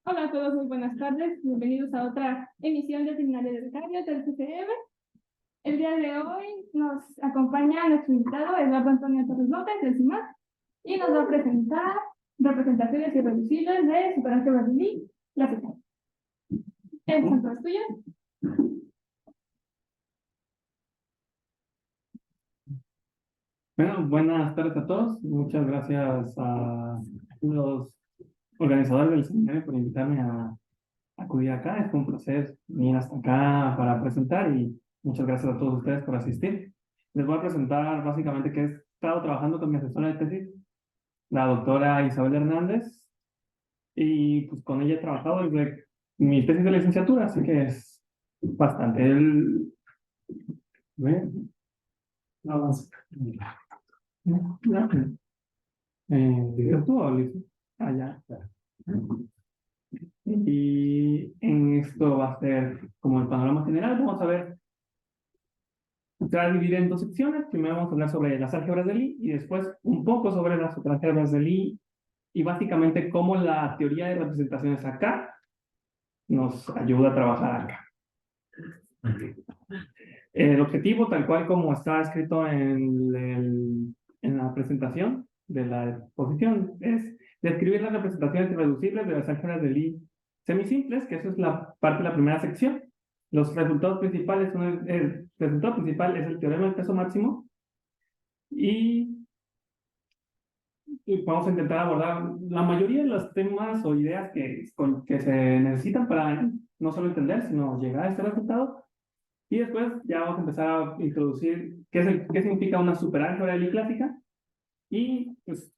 Hola a todos, muy buenas tardes. Bienvenidos a otra emisión de Seminario de Becarios del CCM. El día de hoy nos acompaña nuestro invitado Eduardo Antonio Torres López del CIMAC y nos va a presentar representaciones irreducibles de superálgebra de Lie, clase 3. El centro es tuyo. Bueno, buenas tardes a todos. Muchas gracias a los organizadores del seminario por invitarme a acudir acá. Es un placer venir hasta acá para presentar y muchas gracias a todos ustedes por asistir. Les voy a presentar básicamente que he estado trabajando con mi asesora de tesis, la doctora Isabel Hernández, y pues con ella he trabajado desde mi tesis de licenciatura, así que es bastante. ¿Ve? Vamos. ¿Dices tú o Liz? Ah, ya. Y en esto va a ser como el panorama general. Vamos a ver, se va a dividir en dos secciones. Primero vamos a hablar sobre las álgebras de Lie y después un poco sobre las superálgebras de Lie y básicamente cómo la teoría de representaciones acá nos ayuda a trabajar acá. El objetivo, tal cual como está escrito en la presentación de la exposición, es describir las representaciones irreducibles de las álgebras de Lie semisimples, que eso es la parte de la primera sección. Los resultados principales son el resultado principal es el teorema del peso máximo y vamos a intentar abordar la mayoría de los temas o ideas que se necesitan para no solo entender, sino llegar a este resultado. Y después ya vamos a empezar a introducir qué significa una superálgebra de Lie clásica y pues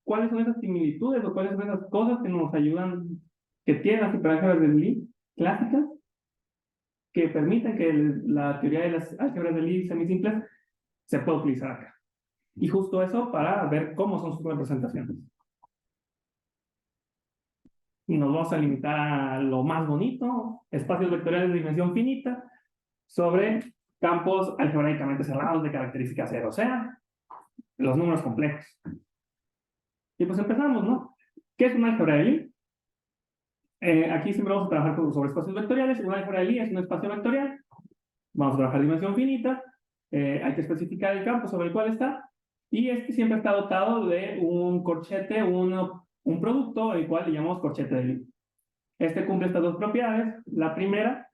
cuáles son esas similitudes o cuáles son esas cosas que nos ayudan, que tienen las superálgebras de Lie clásicas, que permiten que la teoría de las álgebras de Lie semisimples se pueda utilizar acá. Y justo eso para ver cómo son sus representaciones. Y nos vamos a limitar a lo más bonito, espacios vectoriales de dimensión finita, sobre campos algebraicamente cerrados de característica cero, o sea, los números complejos. Y pues empezamos, ¿no? ¿Qué es una álgebra de Lie? Aquí siempre vamos a trabajar sobre espacios vectoriales. Una álgebra de Lie es un espacio vectorial. Vamos a trabajar dimensión finita. Hay que especificar el campo sobre el cual está. Y este siempre está dotado de un corchete, un producto, el cual le llamamos corchete de Lie. Este cumple estas dos propiedades. La primera,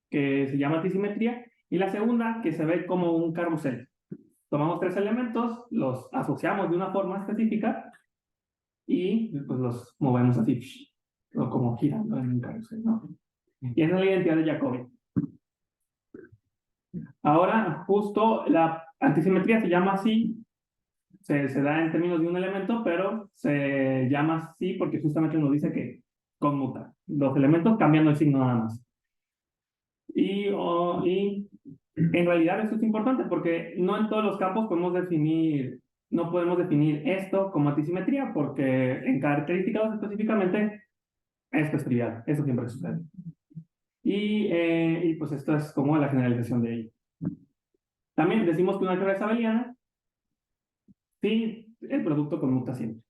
que se llama antisimetría, y la segunda, que se ve como un carrusel. Tomamos tres elementos, los asociamos de una forma específica y pues los movemos así, o como girando en un carrusel, ¿no? Y esa es la identidad de Jacobi. Ahora, justo la antisimetría se llama así, se da en términos de un elemento, pero se llama así porque justamente nos dice que conmuta. Los elementos cambiando el signo nada más. Y en realidad eso es importante porque no en todos los campos no podemos definir esto como antisimetría porque en características específicamente esto es trivial, eso siempre sucede. Y pues esto es como la generalización de ello. También decimos que una álgebra es abeliana si el producto conmuta siempre,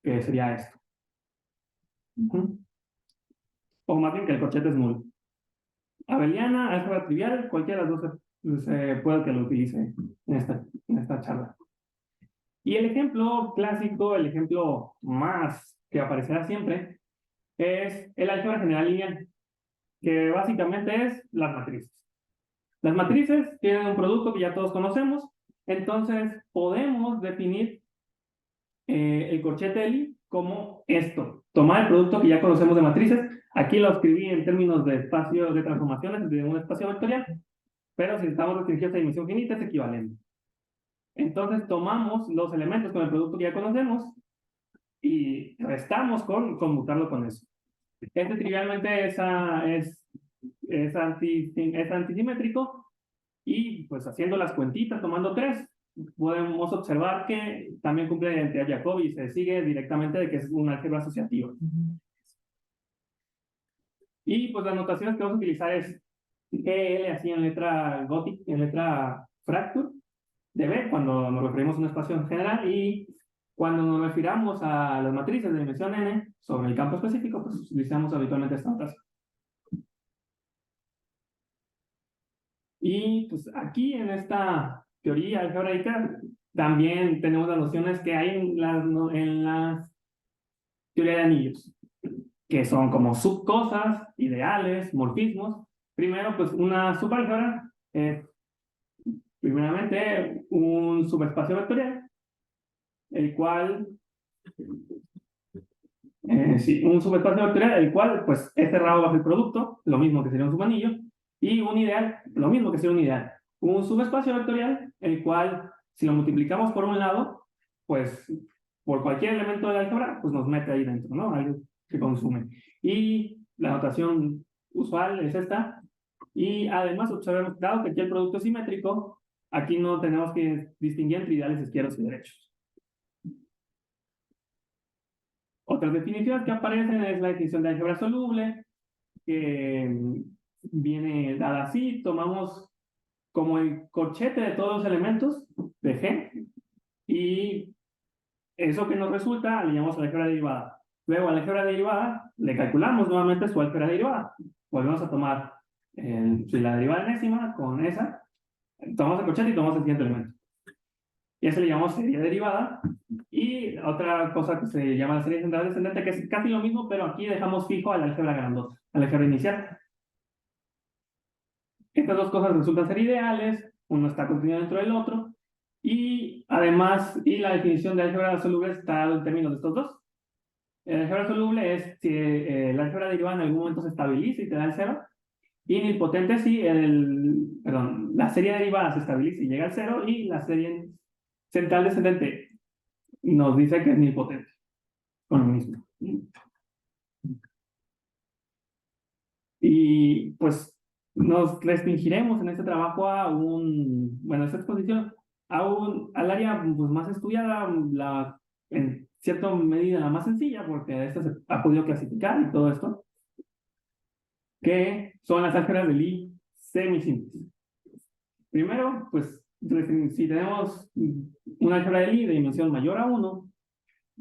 que sería esto. O más bien que el corchete es nulo. Abeliana, álgebra trivial, cualquiera de las dos puede que lo utilice en esta charla. Y el ejemplo clásico, el ejemplo más que aparecerá siempre, es el álgebra general lineal, que básicamente es las matrices. Las matrices tienen un producto que ya todos conocemos, entonces podemos definir el corchete de Lie como esto, tomar el producto que ya conocemos de matrices, aquí lo escribí en términos de espacios de transformaciones de un espacio vectorial, pero si estamos restringidos a dimensión finita es equivalente. Entonces tomamos los elementos con el producto que ya conocemos y restamos con conmutarlo con eso. Este trivialmente es antisimétrico y pues haciendo las cuentitas, tomando 3, podemos observar que también cumple la identidad Jacobi y se sigue directamente de que es una álgebra asociativa. Y pues las notaciones que vamos a utilizar es EL así en letra gótica, en letra fracture, de B cuando nos referimos a un espacio en general y Cuando nos refiramos a las matrices de dimensión n sobre el campo específico, pues utilizamos habitualmente esta notación. Y pues aquí en esta teoría algebraica también tenemos las nociones que hay en la teoría de anillos, que son como subcosas, ideales, morfismos. Primero, pues una subálgebra es primeramente un subespacio vectorial, el cual, sí, un subespacio vectorial, el cual pues es cerrado bajo el producto, lo mismo que sería un subanillo, y un ideal, lo mismo que sería un ideal. Un subespacio vectorial, el cual, si lo multiplicamos por un lado, pues por cualquier elemento de la álgebra, pues nos mete ahí dentro, ¿no? Algo que consume. Y la notación usual es esta. Y además observemos, dado que aquí el producto es simétrico, aquí no tenemos que distinguir entre ideales izquierdos y derechos. Otras definiciones que aparecen es la definición de álgebra soluble, que viene dada así. Tomamos como el corchete de todos los elementos de G y eso que nos resulta le llamamos álgebra derivada. Luego a la álgebra derivada le calculamos nuevamente su álgebra derivada. Volvemos a tomar la derivada enésima con esa, tomamos el corchete y tomamos el siguiente elemento. Y eso le llamamos serie derivada. Y otra cosa que se llama la serie central descendente, que es casi lo mismo, pero aquí dejamos fijo a la álgebra grandota, a la álgebra inicial. Estas dos cosas resultan ser ideales, uno está contenido dentro del otro, y además, y la definición de álgebra soluble está dado en términos de estos dos. El álgebra soluble es si la álgebra derivada en algún momento se estabiliza y te da el cero, y nilpotente si la serie derivada se estabiliza y llega al cero, y la serie central descendente nos dice que es nilpotente, con lo mismo. Y pues nos restringiremos en este trabajo a esta exposición, al área pues, más estudiada, en cierta medida la más sencilla, porque esta se ha podido clasificar y todo esto, que son las álgebras de Lie semisimples. Primero, pues, si tenemos una álgebra de Lie de dimensión mayor a 1,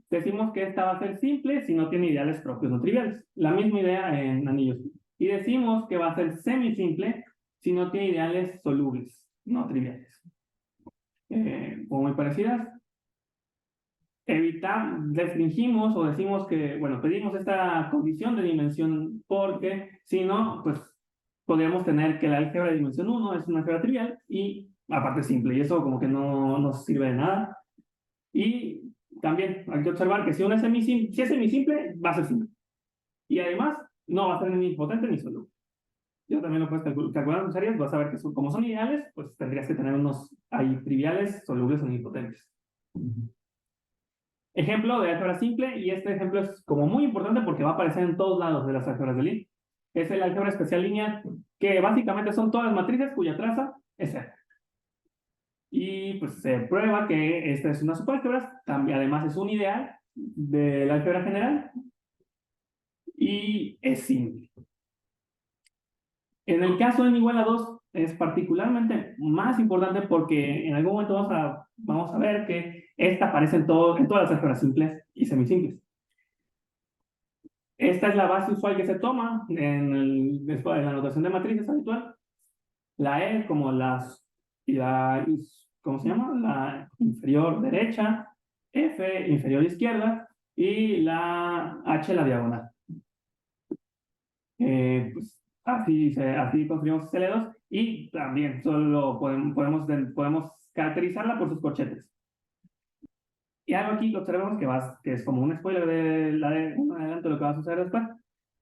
decimos que esta va a ser simple si no tiene ideales propios o triviales. La misma idea en anillos. Y decimos que va a ser semisimple si no tiene ideales solubles, no triviales. O muy parecidas. Restringimos o decimos que, bueno, pedimos esta condición de dimensión porque si no, pues podríamos tener que la álgebra de dimensión 1 es una álgebra trivial y aparte simple, y eso como que no nos sirve de nada. Y también hay que observar que si es semisimple, va a ser simple. Y además, no va a ser ni potente ni soluble. Yo también lo puedes calcular tus áreas, vas a ver que como son ideales, pues tendrías que tener unos ahí triviales, solubles o nilpotentes. Ejemplo de álgebra simple, y este ejemplo es como muy importante porque va a aparecer en todos lados de las álgebras de Lie. Es el álgebra especial lineal, que básicamente son todas las matrices cuya traza es R. Y pues se prueba que esta es una subálgebra, también además es un ideal de la álgebra general y es simple. En el caso n igual a 2 es particularmente más importante porque en algún momento vamos a ver que esta aparece en todas las álgebras simples y semisimples. Esta es la base usual que se toma después de la notación de matrices habitual. La E como ¿cómo se llama? La inferior derecha, F inferior izquierda y la H la diagonal. Pues así construimos CL2 y también solo podemos caracterizarla por sus corchetes. Y algo aquí que observamos que es como un spoiler de un adelanto de lo que va a suceder después,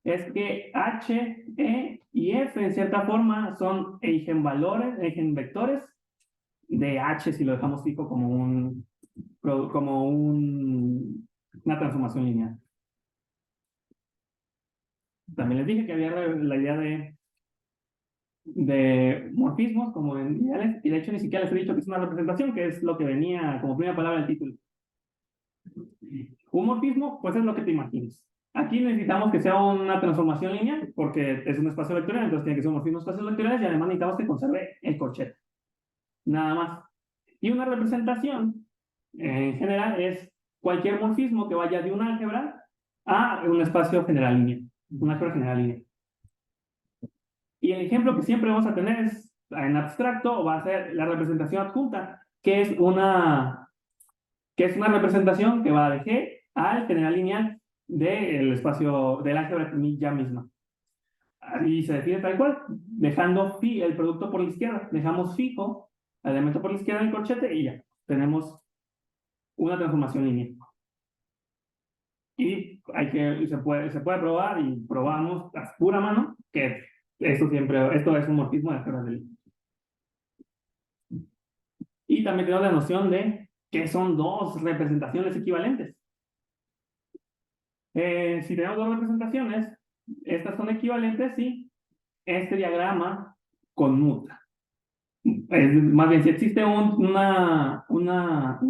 es que H, E y F en cierta forma son eigenvectores de H si lo dejamos fijo como una transformación lineal. También les dije que había la idea de morfismos como en ideales, y de hecho ni siquiera les he dicho que es una representación, que es lo que venía como primera palabra del título. Un morfismo, pues es lo que te imaginas. Aquí necesitamos que sea una transformación lineal, porque es un espacio vectorial, entonces tiene que ser un morfismo de espacios vectoriales, y además necesitamos que conserve el corchete. Nada más. Y una representación, en general, es cualquier morfismo que vaya de un álgebra a un espacio general lineal, un álgebra general lineal. Y el ejemplo que siempre vamos a tener es, en abstracto, va a ser la representación adjunta, que es una representación que va de G al general lineal del espacio del álgebra ya misma. Y se define tal cual, dejando el producto por la izquierda. Dejamos fijo el elemento por la izquierda del corchete y ya. Tenemos una transformación lineal. Y se puede probar y probamos a pura mano que esto es un morfismo de álgebras de Lie. Y también tenemos la noción de que son dos representaciones equivalentes. Si tenemos dos representaciones, estas son equivalentes y este diagrama conmuta. Más bien, si existe un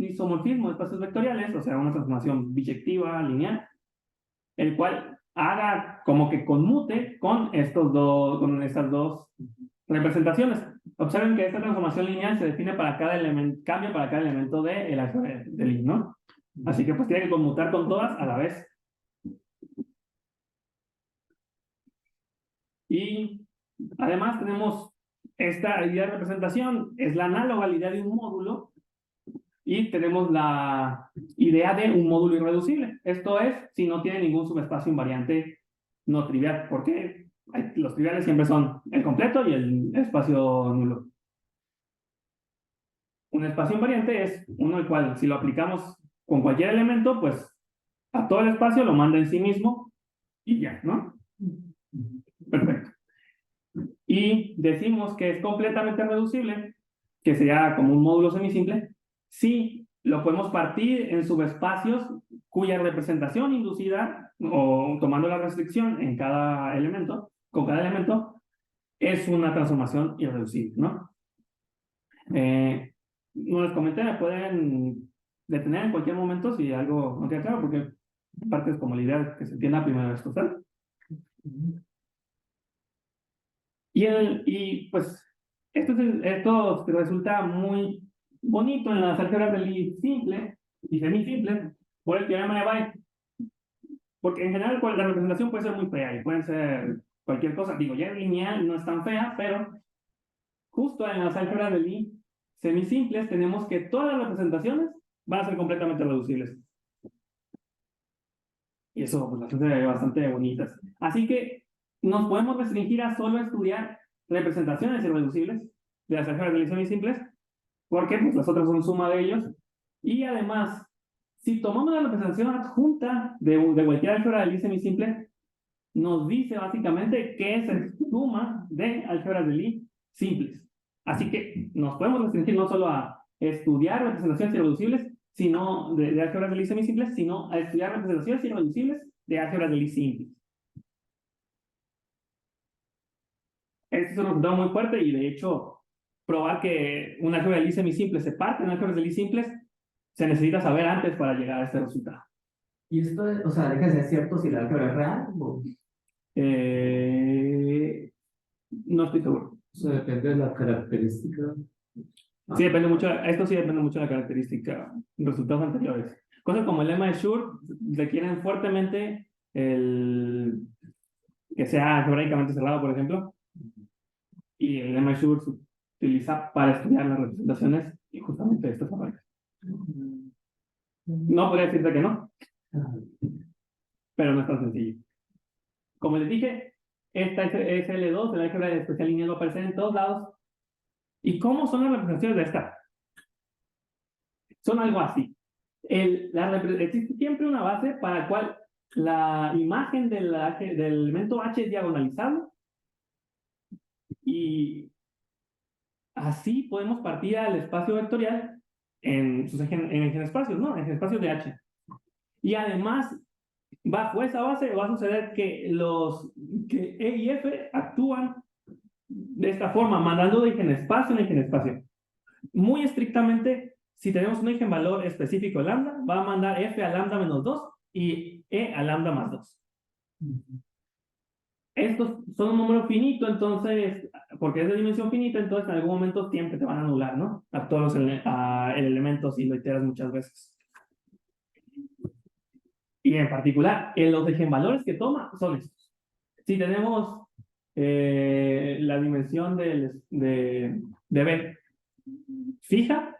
isomorfismo de espacios vectoriales, o sea, una transformación biyectiva, lineal, el cual haga como que conmute con estas dos representaciones. Observen que esta transformación lineal se define para cada elemento, cambia para cada elemento del álgebra de Lie, ¿no? Así que pues tiene que conmutar con todas a la vez. Y además tenemos esta idea de representación, es la análoga a la idea de un módulo, y tenemos la idea de un módulo irreducible. Esto es, si no tiene ningún subespacio invariante no trivial, porque los triviales siempre son el completo y el espacio nulo. Un espacio invariante es uno el cual, si lo aplicamos con cualquier elemento, pues a todo el espacio lo manda en sí mismo y ya, ¿no? Perfecto. Y decimos que es completamente reducible, que sería como un módulo semisimple, si lo podemos partir en subespacios cuya representación inducida, o tomando la restricción en cada elemento, con cada elemento, es una transformación irreducible, ¿no? No les comenté, me pueden detener en cualquier momento si algo no queda claro, porque parte es como la idea que se entienda primero esto, ¿sabes? Y pues esto resulta muy bonito en las álgebras de Lie simple y semisimple por el teorema de Bayes. Porque en general la representación puede ser muy fea y pueden ser cualquier cosa. Digo, ya lineal no es tan fea, pero justo en las álgebras de Lie semisimples tenemos que todas las representaciones van a ser completamente reducibles. Y eso pues las hace bastante bonitas. Así que nos podemos restringir a solo estudiar representaciones irreducibles de las álgebras de Lie semisimples, porque pues, las otras son suma de ellos. Y además, si tomamos la representación adjunta de cualquier álgebra de Lie semisimple, nos dice básicamente que es suma de álgebras de Lie simples. Así que nos podemos restringir no solo a estudiar representaciones irreducibles, sino de álgebras de Lie semisimples, sino a estudiar representaciones irreducibles de álgebras de Lie simples. Este es un resultado muy fuerte y de hecho probar que una álgebra de Lie semisimple se parte en álgebras de Lie simples se necesita saber antes para llegar a este resultado. ¿Y esto, o sea, deja de ser cierto si la álgebra es real? ¿O? No estoy seguro. O sea, depende de la característica. Sí, depende mucho, esto sí depende mucho de la característica, resultados anteriores. Cosas como el lema de Schur requieren fuertemente que sea algebraicamente cerrado, por ejemplo. Y el lema de Schur se utiliza para estudiar las representaciones y justamente estas arrancas. No podría decirte que no, pero no es tan sencillo. Como les dije, esta es L2, el álgebra de especial lineal va a aparecer en todos lados. ¿Y cómo son las representaciones de esta? Son algo así. Existe siempre una base para la cual la imagen del elemento H es diagonalizable. Y así podemos partir al espacio vectorial en eigenespacios, ¿no? En espacios de H. Y además, bajo esa base va a suceder que E y F actúan de esta forma, mandando de eigenespacio en eigenespacio. Muy estrictamente, si tenemos un eigenvalor específico lambda, va a mandar F a lambda menos 2 y E a lambda más 2. Estos son un número finito, entonces, porque es de dimensión finita, entonces en algún momento siempre te van a anular, ¿no? A todos el elemento si lo iteras muchas veces. Y en particular, los eigenvalores que toma son estos. Si tenemos la dimensión de B fija,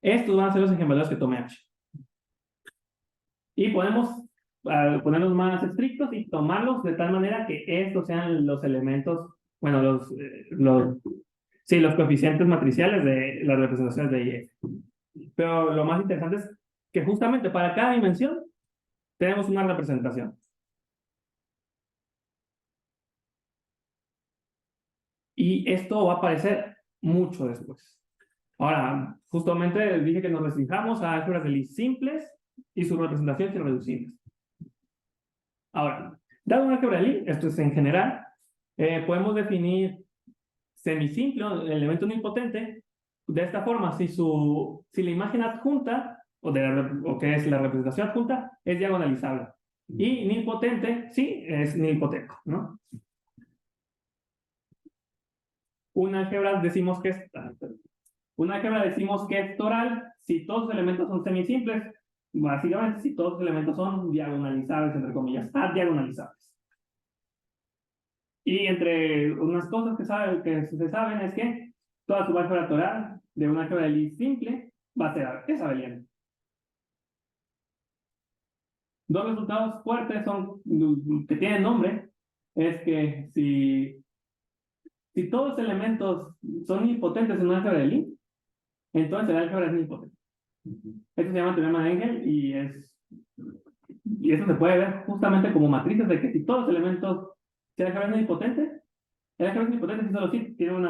estos van a ser los eigenvalores que tome H. Y podemos ponerlos más estrictos y tomarlos de tal manera que estos sean los elementos, bueno, los coeficientes matriciales de las representaciones de Y. Pero lo más interesante es que justamente para cada dimensión tenemos una representación. Y esto va a aparecer mucho después. Ahora, justamente dije que nos restringamos a álgebras de Lie simples y sus representaciones irreducibles. Ahora, dado un álgebra de Lie, esto es en general, podemos definir semisimple, el elemento nilpotente, de esta forma: si la imagen adjunta, o que es la representación adjunta, es diagonalizable. Y nilpotente, sí, es nilpotenco, ¿no? Una álgebra decimos que es toral si todos los elementos son semisimples, básicamente si todos los elementos son diagonalizables, entre comillas, adiagonalizables. Y entre unas cosas que se saben es que toda subálgebra toral de una álgebra de Lie simple va a ser esa abeliana. Dos resultados fuertes que tienen nombre es que si todos los elementos son nilpotentes en una álgebra de Lie, entonces el álgebra es nilpotente. Esto se llama teorema de Engel y eso se puede ver justamente como matrices de que si todos los elementos, si el álgebra es nilpotente, si solo sí tiene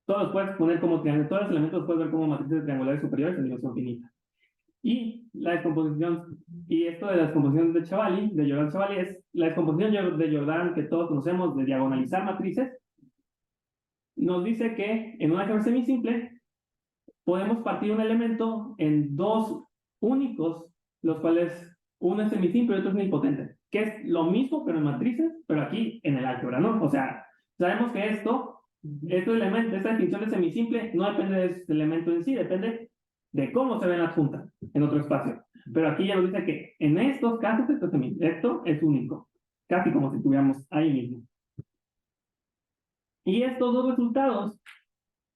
todos los puedes poner como triángulos, todos los elementos los puedes ver como matrices triangulares superiores en dimensión finita. Y la descomposición, y esto de la descomposición de Jordan-Chevalier, es la descomposición de Jordan que todos conocemos de diagonalizar matrices. Nos dice que en una álgebra semisimple podemos partir un elemento en dos únicos, los cuales uno es semisimple y otro es nilpotente, que es lo mismo pero en matrices, pero aquí en el álgebra, ¿no? O sea, sabemos que esta definición de semisimple no depende de este elemento en sí, depende de cómo se ve en la adjunta en otro espacio. Pero aquí ya nos dice que en estos casos esto es único, casi como si tuviéramos ahí mismo. Y estos dos resultados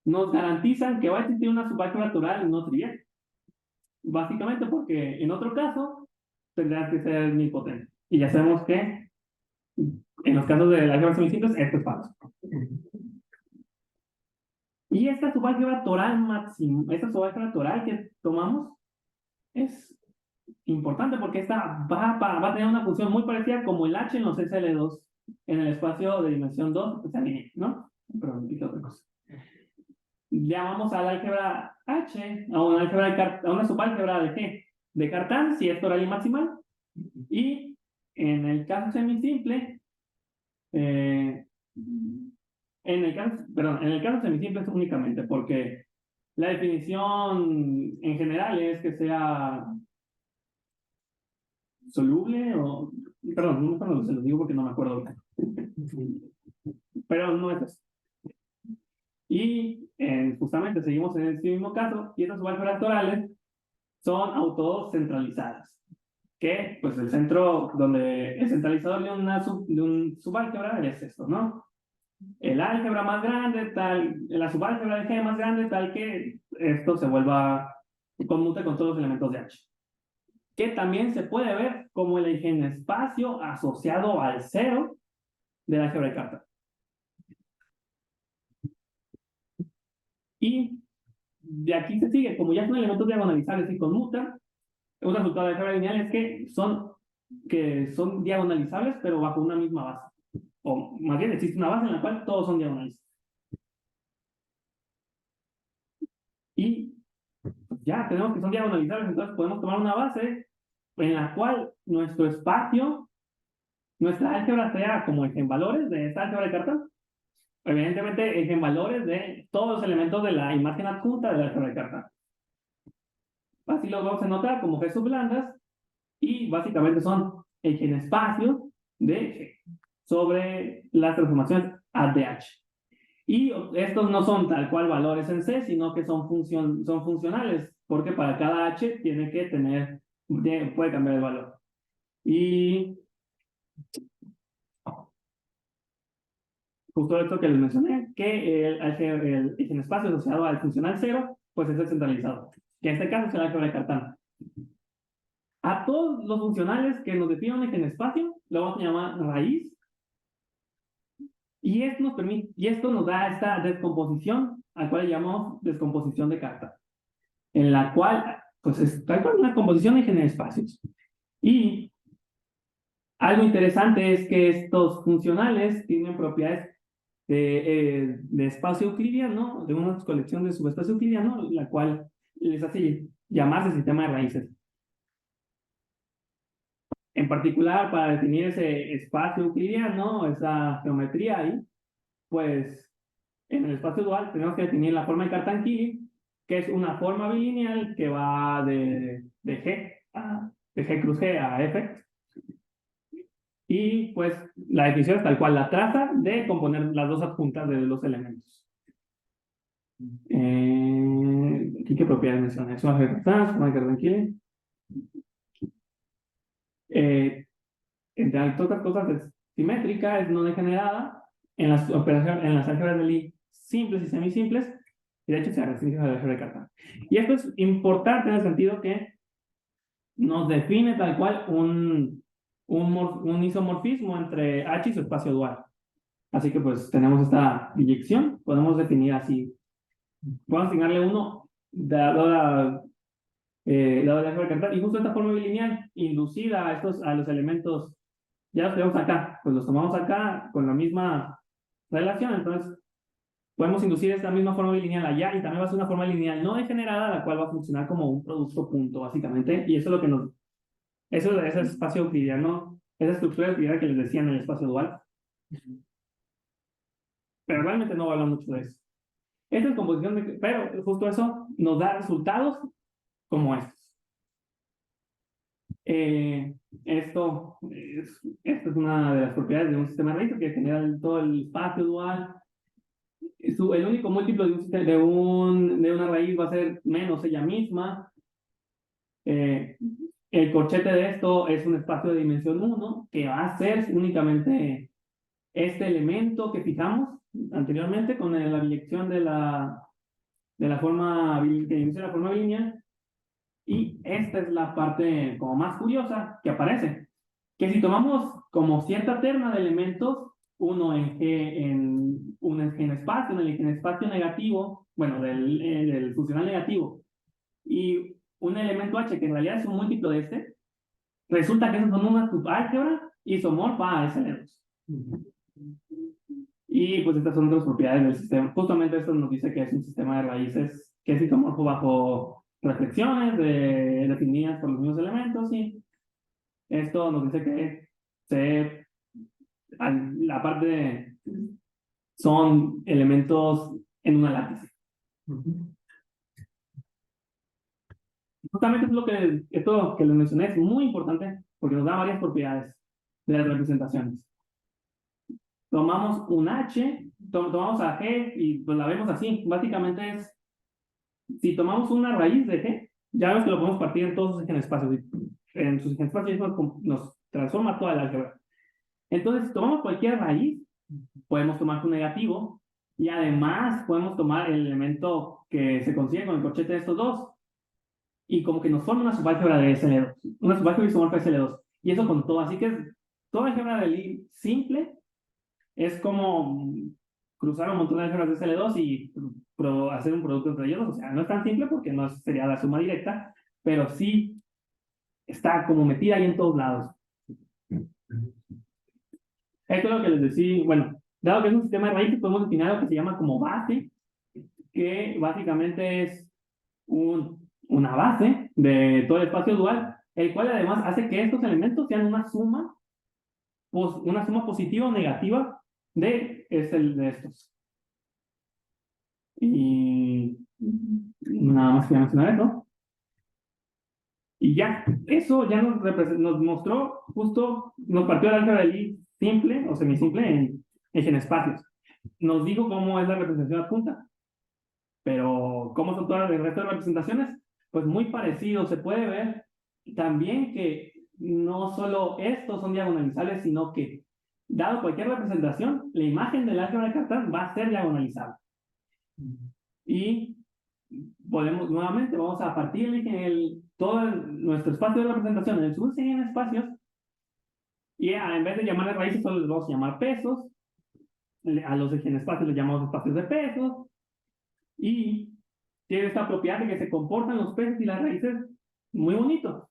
nos garantizan que va a existir una subálgebra toral no trivial. Básicamente porque en otro caso tendrá que ser nilpotente. Y ya sabemos que en los casos de las álgebras semisimples esto es falso. Y esta subálgebra toral que tomamos es importante porque esta va a tener una función muy parecida como el H en los SL2 en el espacio de dimensión 2, pues también, ¿no? Pero dije otra cosa. Llamamos a la álgebra H a una subálgebra de ¿qué? De Cartan, si es toral y maximal. Y en el caso semisimple, en el caso semisimple es únicamente porque la definición en general es que sea soluble o... Perdón, no se lo digo porque no me acuerdo bien. Pero no es eso. Y justamente seguimos en este mismo caso, y estas subálgebras torales son autocentralizadas. Que pues el centro donde el centralizador de un subálgebra es esto, ¿no? El álgebra más grande, la subálgebra de G más grande, tal que esto se conmute con todos los elementos de H. Que también se puede ver como el eigenespacio asociado al cero del álgebra de Cartan. Y de aquí se sigue, como ya son elementos diagonalizables y conmutan, un resultado de álgebra lineal es que son diagonalizables, pero bajo una misma base. O más bien existe una base en la cual todos son diagonales. Y ya tenemos que son diagonalizables, entonces podemos tomar una base en la cual nuestro espacio, nuestra álgebra sea como eigenvalores de esta álgebra de Cartan. Evidentemente, eigenvalores de todos los elementos de la imagen adjunta de la álgebra de Cartan. Así los vamos a notar como G subblandas y básicamente son eigenespacios de G sobre las transformaciones A de H. Y estos no son tal cual valores en C, sino que son funcionales, porque para cada H puede cambiar el valor. Y justo esto que les mencioné, que el higiene-espacio asociado al funcional cero, pues es descentralizado, que en este caso será el álgebra de Cartán. A todos los funcionales que nos definen un higiene-espacio, lo vamos a llamar raíz, y esto nos permite, y esto nos da esta descomposición, al cual le llamamos descomposición de Cartán, en la cual, pues es tal cual una composición de higiene-espacios. Y algo interesante es que estos funcionales tienen propiedades de espacio euclidiano, de una colección de subespacio euclidiano, la cual les hace llamarse sistema de raíces. En particular, para definir ese espacio euclidiano, esa geometría ahí, pues en el espacio dual tenemos que definir la forma de Cartan-Gillies, que es una forma bilineal que va de G cruz G a F. Y pues la definición es tal cual la traza de componer las dos adjuntas de los elementos. Aquí qué propiedades menciona. Es una forma de Cartan-Gillies. Entre otras cosas, es simétrica, es no degenerada en las operaciones, en las álgebras de Lie simples y semisimples, y de hecho se restringe a la álgebra de Cartan. Y esto es importante en el sentido que nos define tal cual un isomorfismo entre H y su espacio dual. Así que pues tenemos esta inyección, podemos definir así. Podemos asignarle uno dado la álgebra de Cartan, y justo esta forma bilineal inducida a los elementos. Ya los tenemos acá, pues los tomamos acá con la misma relación, entonces podemos inducir esta misma forma bilineal allá y también va a ser una forma lineal no degenerada, la cual va a funcionar como un producto punto, básicamente, y eso es lo que eso es ese espacio euclidiano, esa estructura euclidiana que les decía en el espacio dual, pero realmente no va a hablar mucho de eso. Esta es composición pero justo eso nos da resultados como estos. Esto es una de las propiedades de un sistema de raíces que genera todo el espacio dual. El único múltiplo de una raíz va a ser menos ella misma. El corchete de esto es un espacio de dimensión 1 que va a ser únicamente este elemento que fijamos anteriormente con la biyección de la forma lineal. Y esta es la parte como más curiosa que aparece, que si tomamos como cierta terna de elementos, uno en espacio, en el espacio negativo, bueno, del funcional negativo, y un elemento H que en realidad es un múltiplo de este, resulta que esos son una subálgebra isomorfa a SL2. Y pues estas son otras propiedades del sistema. Justamente esto nos dice que es un sistema de raíces que es isomorfo bajo reflexiones definidas por los mismos elementos, y esto nos dice que la parte son elementos en una látice. Justamente esto que les mencioné es muy importante porque nos da varias propiedades de las representaciones. Tomamos un H, tomamos a G y pues la vemos así. Básicamente si tomamos una raíz de G, ya ves que lo podemos partir en todos sus eigenespacios. En sus eigenespacios nos transforma toda la álgebra. Entonces, si tomamos cualquier raíz, podemos tomar un negativo y además podemos tomar el elemento que se consigue con el corchete de estos dos y como que nos forma una subálgebra de SL2, una subálgebra isomorfa de SL2. Y eso con todo. Así que toda álgebra de Lie simple es como cruzar un montón de álgebras de SL2 y hacer un producto entre ellos. O sea, no es tan simple porque no sería la suma directa, pero sí está como metida ahí en todos lados. Esto es lo que les decía. Bueno, dado que es un sistema de raíces, podemos definir lo que se llama como base, que básicamente es una base de todo el espacio dual, el cual además hace que estos elementos sean una suma positiva o negativa de estos. Y nada más quería mencionar eso. Y ya, eso ya nos mostró, justo, nos partió el álgebra de Lie simple o semisimple en eigenespacios. Nos dijo cómo es la representación adjunta. Pero, ¿cómo son todas las resto de representaciones? Pues muy parecido. Se puede ver también que no solo estos son diagonalizables, sino que, dado cualquier representación, la imagen del álgebra de Cartán va a ser diagonalizable. Y podemos, nuevamente, vamos a partir de todo nuestro espacio de representación en el subsistema en espacios, y en vez de llamarle raíces, solo les vamos a llamar pesos. A los espacios les llamamos espacios de pesos, y tiene esta propiedad de que se comportan los pesos y las raíces muy bonito.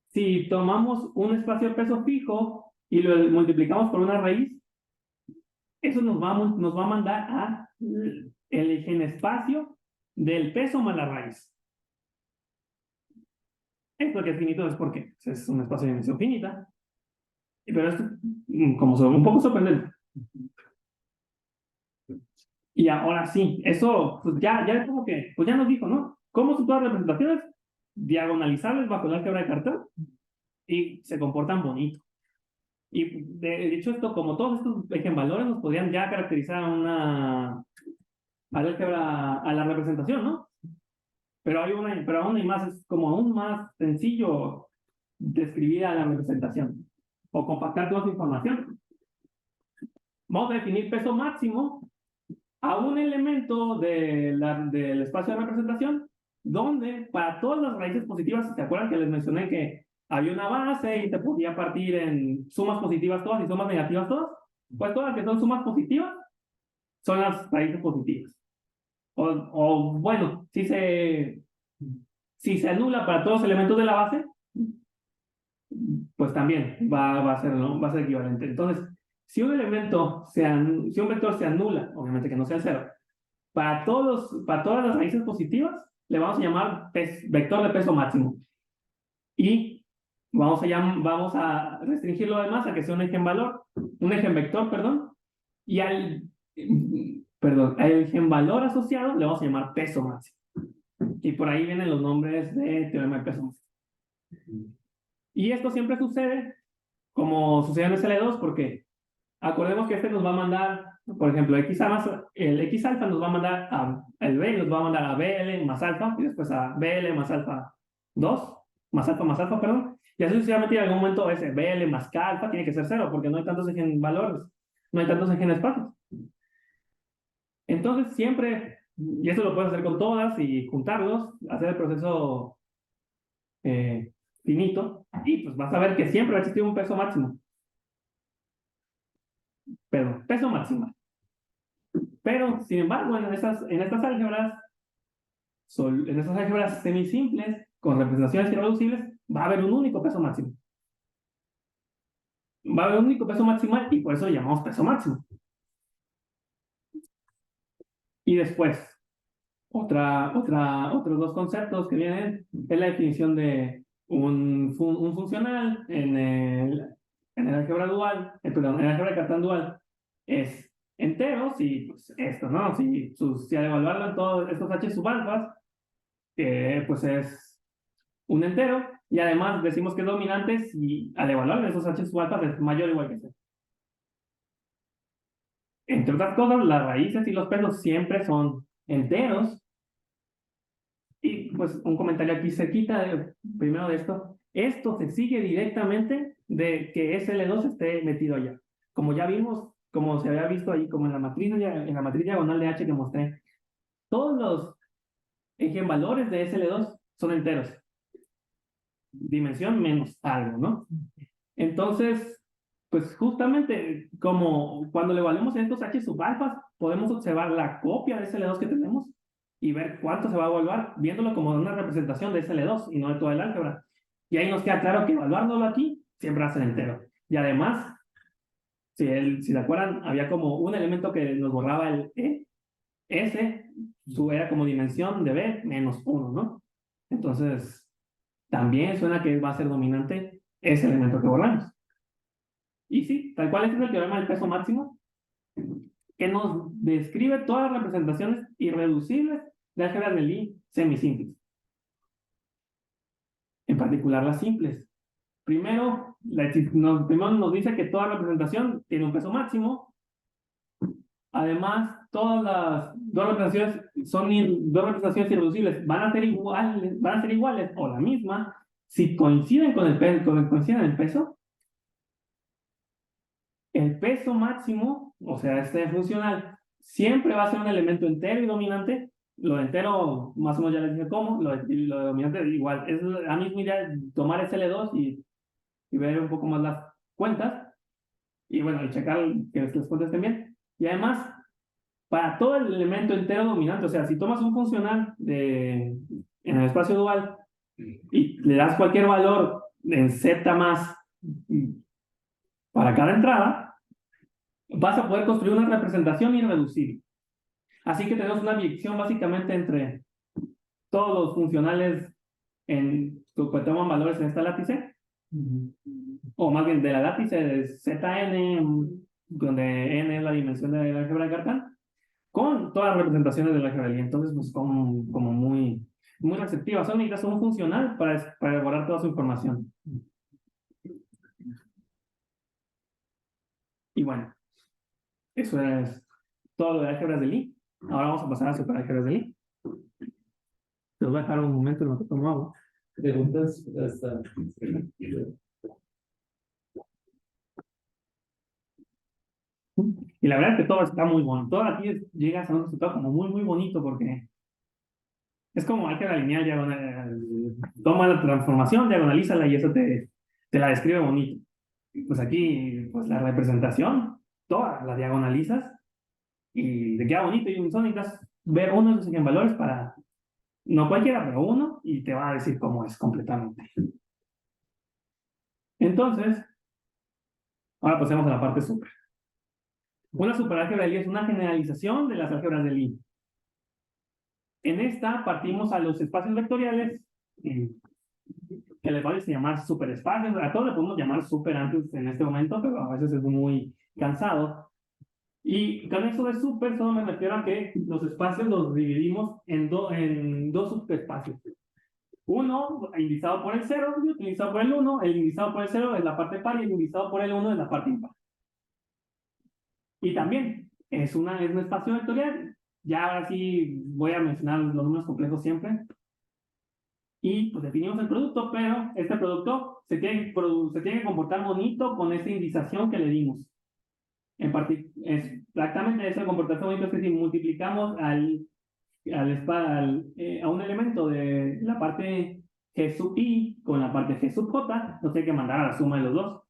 Si tomamos un espacio de peso fijo y lo multiplicamos por una raíz, eso nos va a mandar a el eigenespacio del peso más la raíz. Esto que es finito es porque es un espacio de dimensión finita, pero es como un poco sorprendente. Y ahora sí, eso pues ya es como que, pues ya nos dijo, ¿no? ¿Cómo son todas las representaciones diagonalizables bajo el álgebra de Cartán? Y se comportan bonito. Y de hecho, esto, como todos estos eigenvalores, nos podrían ya caracterizar a la representación, ¿no? Pero aún hay más, es como aún más sencillo describir a la representación o compactar toda esa información. Vamos a definir peso máximo a un elemento del espacio de representación donde para todas las raíces positivas, ¿se acuerdan que les mencioné que había una base y se podía partir en sumas positivas todas y sumas negativas todas? Pues todas las que son sumas positivas son las raíces positivas. O bueno, si se anula para todos los elementos de la base, pues también va a ser equivalente. Entonces, si un vector se anula, obviamente que no sea cero, para todas las raíces positivas, le vamos a llamar vector de peso máximo. Y vamos a restringirlo además a que sea un eigenvector, perdón, y al eigenvalor asociado le vamos a llamar peso máximo. Y por ahí vienen los nombres de teorema de peso máximo. Y esto siempre sucede como sucede en SL2, porque acordemos que este nos va a mandar, por ejemplo, el X alfa nos va a mandar el B, nos va a mandar a BL más alfa, y después a BL más alfa 2, más alfa, perdón, y así sucesivamente en algún momento ese BL más K alfa tiene que ser 0, porque no hay tantos eigenvalores, no hay tantos eigenespacios. Entonces siempre, y esto lo puedes hacer con todas y juntarlos, hacer el proceso finito, y pues vas a ver que siempre va a existir un peso máximo. Peso máximo. Pero, sin embargo, en estas álgebras semisimples, con representaciones irreducibles, va a haber un único peso máximo. Va a haber un único peso maximal y por eso lo llamamos peso máximo. Y después, otros dos conceptos que vienen es la definición de un funcional en el álgebra dual, en el álgebra de Cartán dual, es enteros y pues esto, ¿no? Si al evaluarlo en todos estos h subalfas, pues es un entero, y además decimos que es dominante si al evaluar esos h subalfas es mayor o igual que 0. Entre otras cosas, las raíces y los pesos siempre son enteros. Y pues un comentario aquí cerquita, primero de esto se sigue directamente de que SL2 esté metido allá. Como ya vimos, como se había visto ahí, como en la matriz diagonal de H que mostré, todos los eigenvalores de SL2 son enteros. Dimensión menos algo, ¿no? Entonces, pues justamente como cuando le evaluamos en estos H subalfas, podemos observar la copia de SL2 que tenemos y ver cuánto se va a evaluar, viéndolo como una representación de SL2 y no de toda el álgebra. Y ahí nos queda claro que evaluándolo aquí siempre va a ser entero. Y además, si se acuerdan, había como un elemento que nos borraba el E, S, era como dimensión de B menos 1, ¿no? Entonces, también suena que va a ser dominante ese elemento que borramos. Y sí, tal cual este es el teorema del peso máximo, que nos describe todas las representaciones irreducibles de álgebras de Lie semisimples. En particular las simples. Primero nos dice que toda representación tiene un peso máximo. Además, todas las dos representaciones irreducibles van a ser iguales o la misma si coinciden con el peso, coinciden en el peso máximo, o sea, este funcional, siempre va a ser un elemento entero y dominante. Lo de entero, más o menos ya les dije cómo, lo de dominante igual. Es la misma idea de tomar ese L2 y ver un poco más las cuentas. Y bueno, y checar que las cuentas estén bien. Y además, para todo el elemento entero dominante, o sea, si tomas un funcional en el espacio dual y le das cualquier valor en Z más para cada entrada, vas a poder construir una representación irreducible. Así que tenemos una biyección básicamente entre todos los funcionales que toman valores en esta látice, o más bien de la látice de Zn, donde n es la dimensión de la álgebra de Cartan, con todas las representaciones del álgebra de Lie. Entonces, pues como muy receptiva. Son necesitas un funcional para elaborar toda su información. Y bueno, eso es todo lo de álgebras de Lie. Ahora vamos a pasar a superálgebras de Lie. Les voy a dejar un momento en lo que tomo agua. Preguntas hasta. Y la verdad es que todo está muy bueno. Todo aquí llegas a un resultado como muy bonito porque es como álgebra lineal, diagonal. Toma la transformación, diagonalízala y eso te la describe bonito. Pues aquí, pues la representación, toda la diagonalizas y te queda bonito. Y son necesitas ver uno de esos eigenvalores para, no cualquiera, pero uno, y te va a decir cómo es completamente. Entonces, ahora pasemos a la parte super. Una superálgebra de Lie es una generalización de las álgebras de Lie. En esta partimos a los espacios vectoriales, que les vamos a llamar superespacios. A todos le podemos llamar super antes en este momento, pero a veces es muy cansado. Y con eso de super, solo me refiero a que los espacios los dividimos en dos subespacios. Uno indizado por el 0 y otro indizado por el 1. El indizado por el 0 es la parte par y el indizado por el 1 es la parte impar. Y también es un espacio vectorial. Ya ahora sí voy a mencionar los números complejos siempre. Y pues definimos el producto, pero este producto se tiene que comportar bonito con esta indización que le dimos. Exactamente ese comportamiento bonito es que si multiplicamos a un elemento de la parte G sub I con la parte G sub J, nos tiene que mandar a la suma de los dos.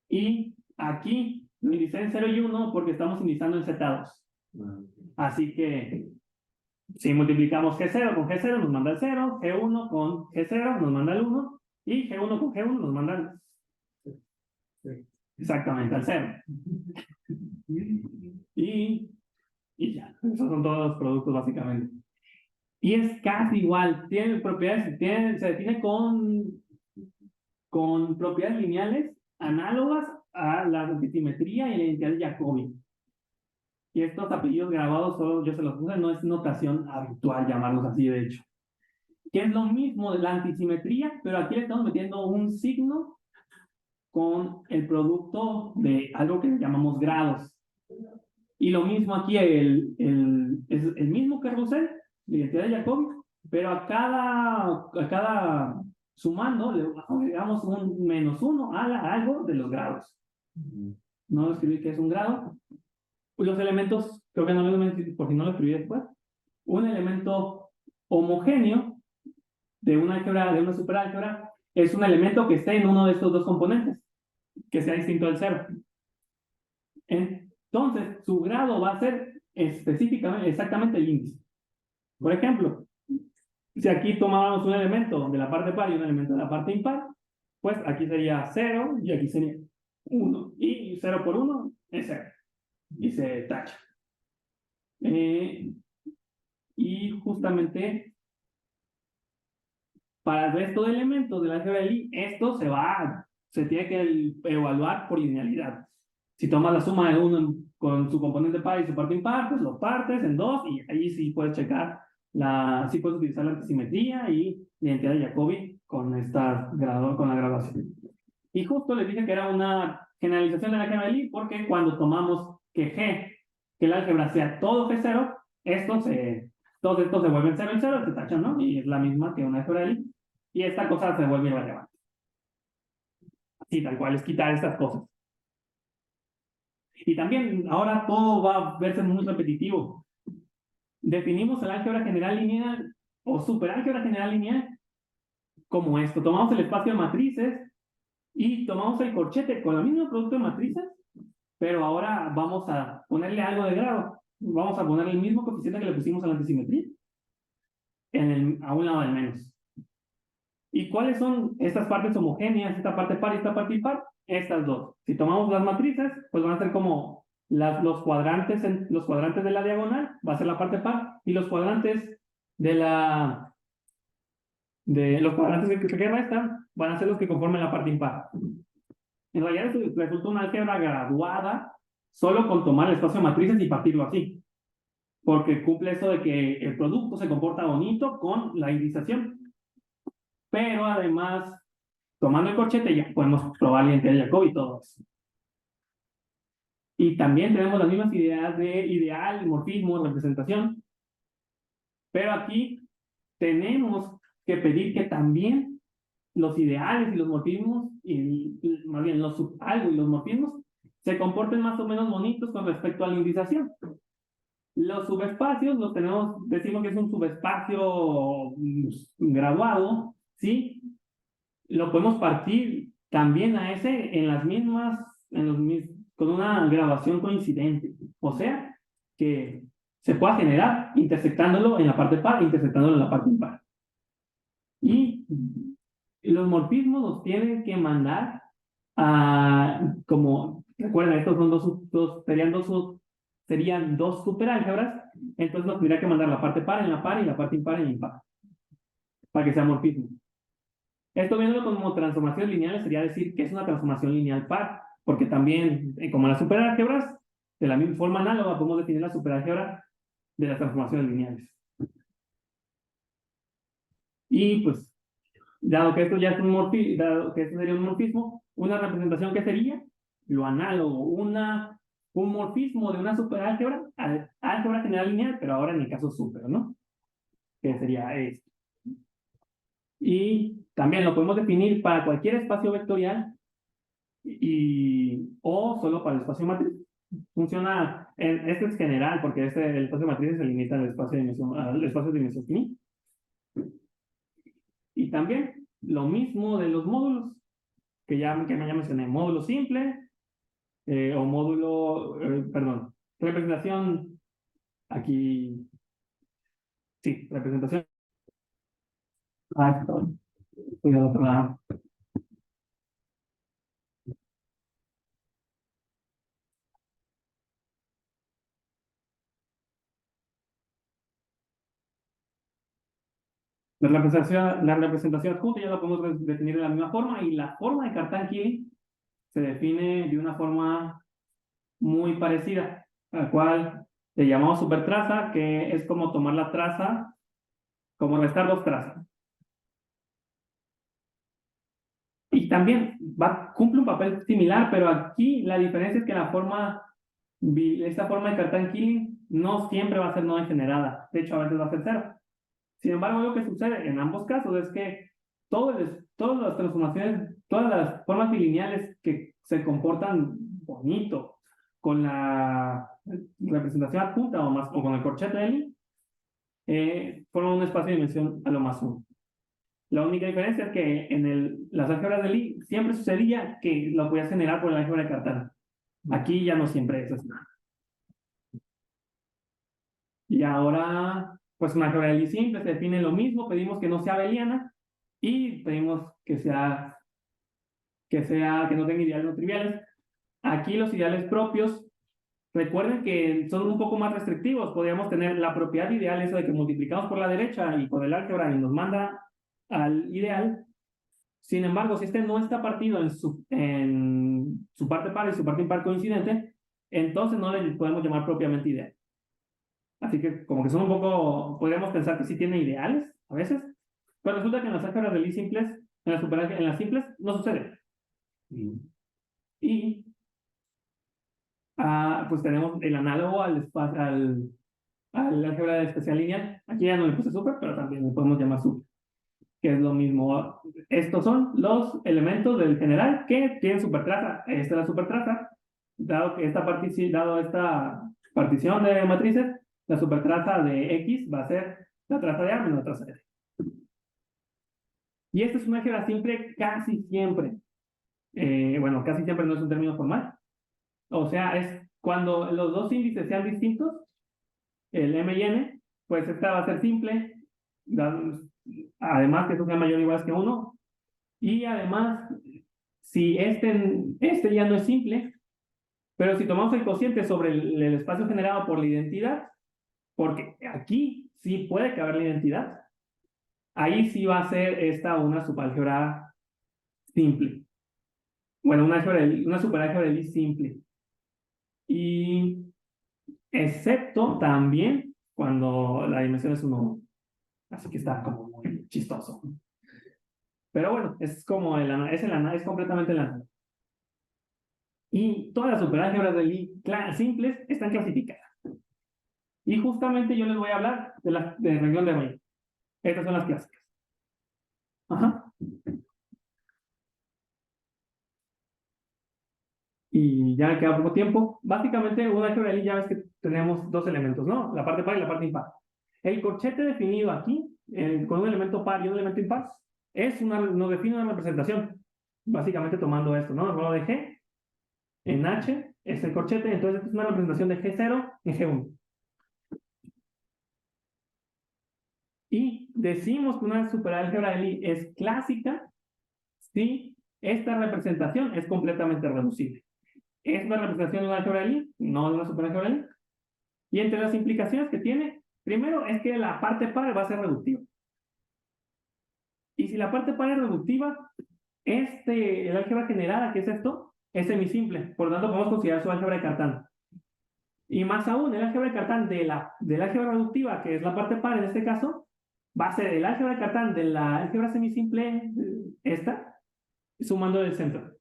Y aquí lo indicé en 0 y 1 porque estamos indizando en Z2. Así que si multiplicamos G0 con G0 nos manda el 0, G1 con G0 nos manda el 1 y G1 con G1 nos manda exactamente al 0. Y ya, esos son todos los productos básicamente. Y es casi igual, tiene propiedades, se define con propiedades lineales análogas a la antisimetría y la identidad de Jacobi. Y estos apellidos grabados solo yo se los puse, no es notación habitual llamarlos así de hecho. Que es lo mismo de la antisimetría, pero aquí le estamos metiendo un signo con el producto de algo que llamamos grados. Y lo mismo aquí, es el mismo carrusel, la identidad de Jacobi, pero a cada sumando le agregamos un -1 a algo de los grados. No escribí que es un grado. Los elementos, creo que no lo mencioné por si no lo escribí después. Un elemento homogéneo de una álgebra, de una superálgebra, es un elemento que esté en uno de estos dos componentes, que sea distinto al 0. Entonces, su grado va a ser específicamente, exactamente el índice. Por ejemplo, si aquí tomáramos un elemento de la parte par y un elemento de la parte impar, pues aquí sería 0 y aquí sería 1. Y 0 por 1 es 0. Y se tacha. Y justamente para el resto de elementos de la álgebra de Lie, esto se tiene que evaluar por linealidad. Si tomas la suma de uno con su componente par y su parte impar, pues lo partes en dos y ahí sí puedes checar, sí puedes utilizar la antisimetría y la identidad de Jacobi con la graduación. Y justo les dije que era una generalización de la álgebra de Lie porque cuando tomamos que el álgebra sea todo G0, esto se Todos estos se vuelven 0 y 0, se tachan, ¿no? Y es la misma que una álgebra de Lie. Y esta cosa se vuelve irrelevante. Así, tal cual, es quitar estas cosas. Y también, ahora todo va a verse muy repetitivo. Definimos el álgebra general lineal o superálgebra general lineal como esto. Tomamos el espacio de matrices y tomamos el corchete con el mismo producto de matrices, pero ahora vamos a ponerle algo de grado. Vamos a poner el mismo coeficiente que le pusimos a la antisimetría a un lado del menos. ¿Y cuáles son estas partes homogéneas, esta parte par y esta parte impar? Estas dos. Si tomamos las matrices, pues van a ser como los cuadrantes de la diagonal, va a ser la parte par, y los cuadrantes los cuadrantes que restan van a ser los que conformen la parte impar. En realidad eso resulta una álgebra graduada solo con tomar el espacio de matrices y partirlo así, porque cumple eso de que el producto se comporta bonito con la indización. Pero además, tomando el corchete, ya podemos probar la identidad de Jacobi y todo eso. Y también tenemos las mismas ideas de ideal, morfismo, representación. Pero aquí tenemos que pedir que también los ideales y los morfismos, y más bien los subalgo y los morfismos, se comporten más o menos bonitos con respecto a la indización. Los subespacios los decimos que es un subespacio graduado, ¿sí? Lo podemos partir también a ese en las mismas, con una graduación coincidente. O sea, que se pueda generar intersectándolo en la parte par, intersectándolo en la parte impar. Y los morfismos los tienen que mandar a, como, recuerden, estos son serían dos superálgebras, entonces nos tendría que mandar la parte par en la par y la parte impar en la impar, para que sea morfismo. Esto viéndolo como transformaciones lineales sería decir que es una transformación lineal par, porque también, como las superálgebras, de la misma forma análoga podemos definir la superálgebra de las transformaciones lineales. Y pues, dado que esto ya es un morfismo, dado que esto sería un morfismo, una representación que sería lo análogo, un morfismo de una superálgebra a álgebra general lineal, pero ahora en el caso super, ¿no? Que sería esto. Y también lo podemos definir para cualquier espacio vectorial o solo para el espacio matriz. Funciona, este es general, porque el espacio matriz se limita al espacio de dimensión finita. Y también lo mismo de los módulos, que ya mencioné, módulo simple, o módulo, perdón, representación, aquí, sí, representación. Estoy al otro lado. La representación adjunta ya la podemos definir de la misma forma, y la forma de Cartan-Killing se define de una forma muy parecida, al cual le llamamos supertraza, que es como tomar la traza, como restar dos trazas. Y también cumple un papel similar, pero aquí la diferencia es que esta forma de Cartan-Killing no siempre va a ser no degenerada. De hecho, a veces va a ser cero. Sin embargo, lo que sucede en ambos casos es que todas las transformaciones, todas las formas bilineales que se comportan bonito con la representación adjunta o con el corchete de Lie, forman un espacio de dimensión a lo más 1. La única diferencia es que en las álgebras de Lie siempre sucedía que lo podías generar por el álgebra de Cartan. Aquí ya no siempre es así. Y ahora, pues una álgebra de Lie simple se define lo mismo, pedimos que no sea abeliana y pedimos que no tenga ideales no triviales. Aquí los ideales propios, recuerden que son un poco más restrictivos. Podríamos tener la propiedad ideal, eso de que multiplicamos por la derecha y por el álgebra y nos manda al ideal. Sin embargo, si este no está partido en su parte par y su parte impar coincidente, entonces no le podemos llamar propiamente ideal. Así que como que son un poco, podríamos pensar que sí tiene ideales a veces, pero resulta que en las álgebras de Lie simples, en las simples, no sucede. Y pues tenemos el análogo al al álgebra especial lineal. Aquí ya no le puse super, pero también le podemos llamar super, que es lo mismo. Estos son los elementos del general que tienen supertraza. Esta es la supertraza. Dado esta partición de matrices, la supertraza de X va a ser la traza de A menos la traza de R. Y esta es una álgebra simple casi siempre. Bueno, casi siempre no es un término formal. O sea, es cuando los dos índices sean distintos, el M y N, pues esta va a ser simple, además que eso sea mayor o igual que 1, y además, si este ya no es simple, pero si tomamos el cociente sobre el espacio generado por la identidad, porque aquí sí puede caber la identidad, ahí sí va a ser esta una subálgebra simple. Bueno, una superálgebra de Lie simple. Y excepto también cuando la dimensión es 1. Así que está como muy chistoso. Pero bueno, es como es completamente el análogo. Y todas las superálgebras de Lie simples están clasificadas. Y justamente yo les voy a hablar de región de Riemann. Estas son las clásicas. Ajá. Y ya queda poco tiempo. Básicamente, una álgebra de Lie ya ves que tenemos dos elementos, ¿no? La parte par y la parte impar. El corchete definido aquí, con un elemento par y un elemento impar, nos define una representación. Básicamente tomando esto, ¿no? El rho de G en H es el corchete, entonces es una representación de G0 en G1. Y decimos que una superálgebra de Lie es clásica si esta representación es completamente reducible. ¿Es una representación de una álgebra de Lie? No de una superálgebra de Lie. Y entre las implicaciones que tiene, primero es que la parte par va a ser reductiva. Y si la parte par es reductiva, el álgebra generada, que es esto, es semisimple. Por lo tanto, podemos considerar su álgebra de Cartan. Y más aún, el álgebra de Cartan de la álgebra reductiva, que es la parte par en este caso, va a ser el álgebra de Cartan de la álgebra semisimple, esta, sumando del centro.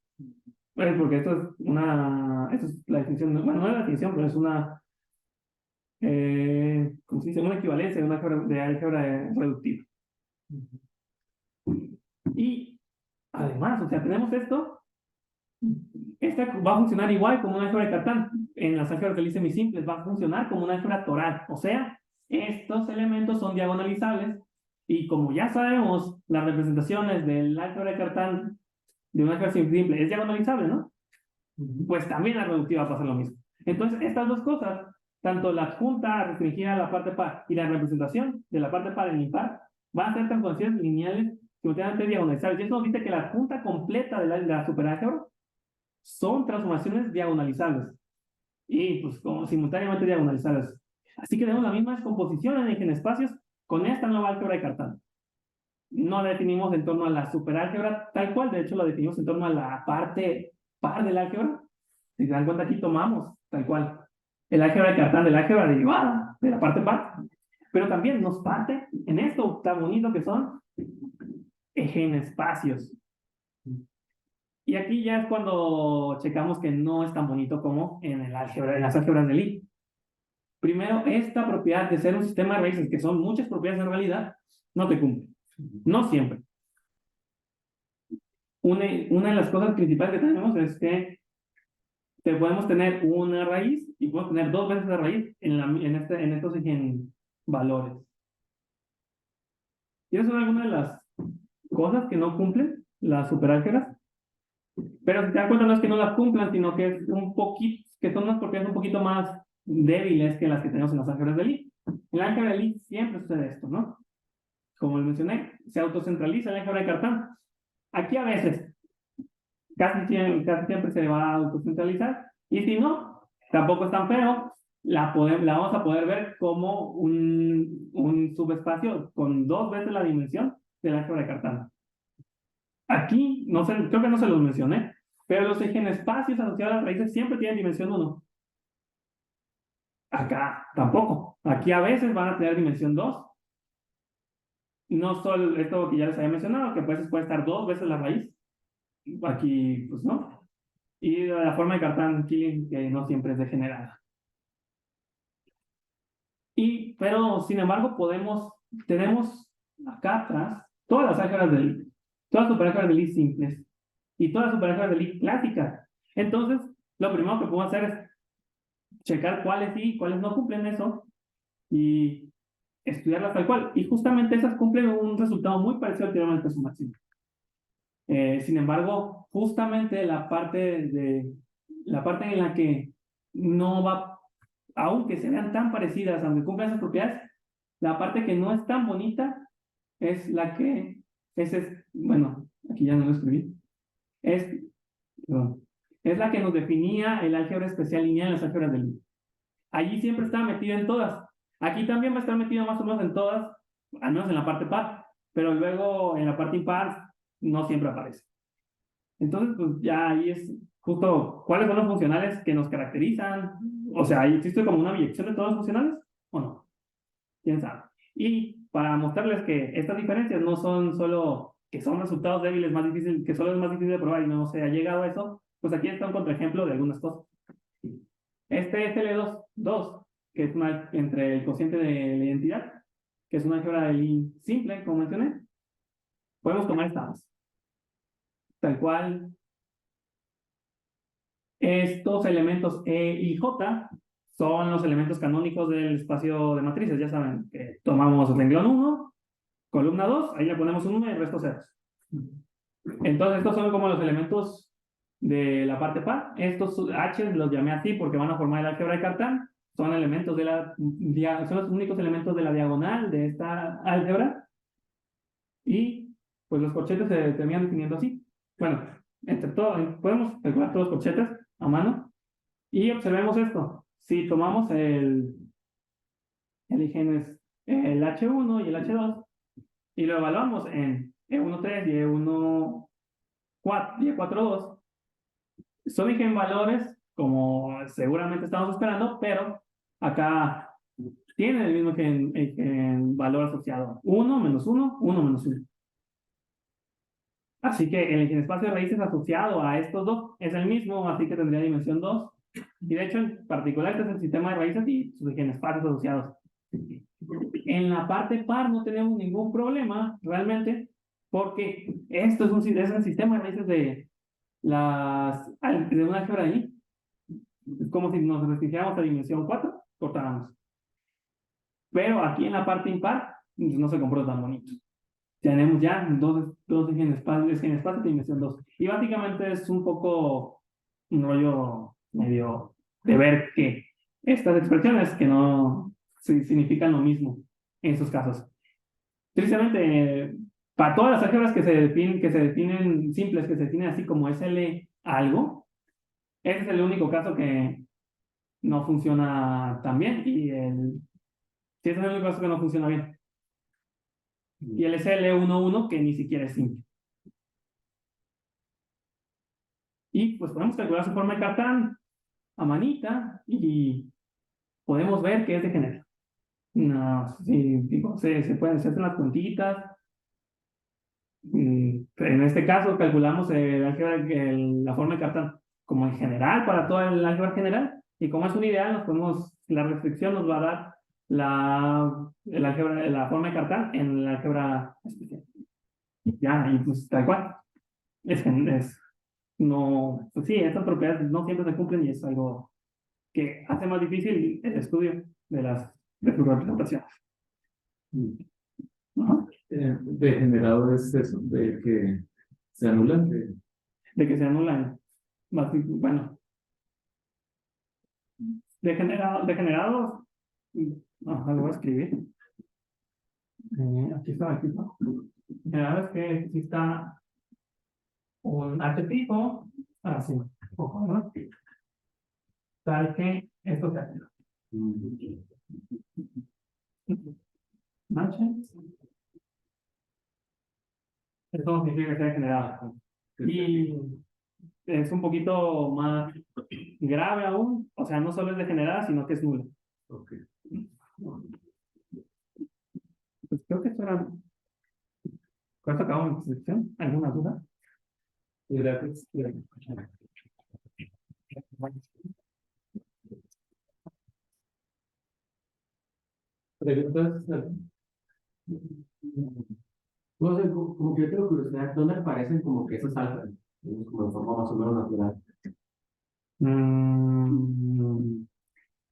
Pues porque esto es la definición, bueno, no es la definición, pero es ¿cómo se dice? Una equivalencia de álgebra reductiva. Y además, o sea, tenemos esto, esta va a funcionar igual como una álgebra de Cartan. En las álgebras de Lie semisimples va a funcionar como una álgebra toral. O sea, estos elementos son diagonalizables y como ya sabemos, las representaciones del álgebra de Cartan de una álgebra simple es diagonalizable, ¿no? Pues también la reductiva va a pasar lo mismo. Entonces, estas dos cosas, tanto la adjunta restringida a la parte par y la representación de la parte par en impar, van a ser transformaciones lineales simultáneamente diagonalizables. Y eso nos dice que la adjunta completa de la superálgebra son transformaciones diagonalizables. Y pues como simultáneamente diagonalizables. Así que tenemos la misma descomposición en eigenespacios con esta nueva álgebra de Cartan. No la definimos en torno a la superálgebra tal cual, de hecho la definimos en torno a la parte par del álgebra. Si se dan cuenta, aquí tomamos tal cual el álgebra de Cartan de la álgebra derivada de la parte par, pero también nos parte en esto tan bonito que son eigenespacios. Y aquí ya es cuando checamos que no es tan bonito como en las álgebras de Lie. Primero, esta propiedad de ser un sistema de raíces, que son muchas propiedades en realidad, no te cumple. No siempre. Una de las cosas principales que tenemos es que podemos tener una raíz y podemos tener dos veces la raíz en estos valores. Y esas son algunas de las cosas que no cumplen las superálgebras. Pero si te das cuenta, no es que no las cumplan, sino que es que son unas propiedades un poquito más débiles que las que tenemos en las álgebras de Lie. En la álgebra de Lie siempre sucede esto, ¿no? Como les mencioné, se autocentraliza la álgebra de Cartan. Aquí a veces, casi siempre se va a autocentralizar, y si no, tampoco es tan feo, la vamos a poder ver como un subespacio con dos veces la dimensión de la álgebra de Cartan. Aquí, no sé, creo que no se los mencioné, pero los eigenespacios asociados a las raíces siempre tienen dimensión 1. Acá tampoco. Aquí a veces van a tener dimensión 2. No solo esto que ya les había mencionado, que pues puede estar dos veces la raíz. Aquí, pues no. Y la forma de Cartan-Killing, que no siempre es degenerada. Pero, sin embargo, tenemos acá atrás todas las álgebras todas las superálgebras de Lie simples y todas las superálgebras de Lie clásicas. Entonces, lo primero que puedo hacer es checar cuáles sí, cuáles no cumplen eso y estudiarlas tal cual. Y justamente esas cumplen un resultado muy parecido al teorema del peso máximo. Sin embargo, justamente la parte en la que no va, aunque se vean tan parecidas, aunque cumplan esas propiedades, la parte que no es tan bonita es la que, bueno, aquí ya no lo escribí, perdón, es la que nos definía el álgebra especial lineal en las álgebras de Lie. Allí siempre estaba metido en todas. Aquí también va a estar metido más o menos en todas, al menos en la parte par, pero luego en la parte impar no siempre aparece. Entonces, pues ya ahí es justo cuáles son los funcionales que nos caracterizan. O sea, ¿existe como una biyección de todos los funcionales o no? ¿Quién sabe? Y para mostrarles que estas diferencias no son solo que son resultados débiles más difíciles, que solo es más difícil de probar y no se ha llegado a eso, pues aquí está un contraejemplo de algunas cosas. Este es L2, que es entre el cociente de la identidad, que es una álgebra de Lie simple, como mencioné. Podemos tomar estas. Tal cual, estos elementos E y J son los elementos canónicos del espacio de matrices. Ya saben que tomamos renglón 1, columna 2, ahí le ponemos un 1 y el resto ceros. Entonces, estos son como los elementos de la parte par. Estos H los llamé así porque van a formar el álgebra de Cartan. Son elementos son los únicos elementos de la diagonal de esta álgebra. Y pues los corchetes se terminan definiendo así. Bueno, entre todo, podemos calcular todos los corchetes a mano. Y observemos esto. Si tomamos el genes, el H1 y el H2 y lo evaluamos en E13 y E14 y E42, son en valores como seguramente estamos esperando, pero acá tienen el mismo valor asociado. 1 menos 1, 1 menos 1. Así que el espacio de raíces asociado a estos dos es el mismo, así que tendría dimensión 2. Y de hecho, en particular, este es el sistema de raíces y sus espacios asociados. En la parte par no tenemos ningún problema, realmente, porque esto es el sistema de raíces de una álgebra de Lie. Es como si nos restringiéramos a dimensión 4, cortáramos. Pero aquí en la parte impar, pues, no se comporta tan bonito. Tenemos ya dos eigenespacios de dimensión 2. Y básicamente es un poco un rollo medio de ver que estas expresiones que no significan lo mismo en esos casos. Tristemente, para todas las álgebras que se definen simples, que se definen así como SL algo, ese es el único caso que no funciona tan bien sí, ese es el único caso que no funciona bien. Y el SL11 que ni siquiera es simple. Y pues podemos calcular su forma de Cartan a manita y podemos ver que es degenerado. No, sí, digo, se pueden hacer las puntitas. En este caso calculamos la forma de Cartan como en general para toda el álgebra general y como es un ideal la restricción nos va a dar la forma de Cartan en la álgebra especial. Ya, y pues tal cual. No, pues sí, estas propiedades no siempre se cumplen y es algo que hace más difícil el estudio de sus representaciones. Ajá. Degenerado es eso, de que se anulan. De que se anulan. Bueno, degenerados. Lo voy a escribir. Aquí está. Degenerados es que exista un H tipo, así, poco, ¿no? Tal que esto se hace. H. Esto no significa que sea generado. Y es un poquito más grave aún, o sea, no solo es degenerada, sino que es nula. Okay. Pues creo que esto era. ¿Con esto acabamos la presentación? ¿Alguna duda? Gracias. preguntas? No sé, como que yo tengo curiosidad, ¿dónde aparecen como que esos alfas? Como de forma más o menos natural. En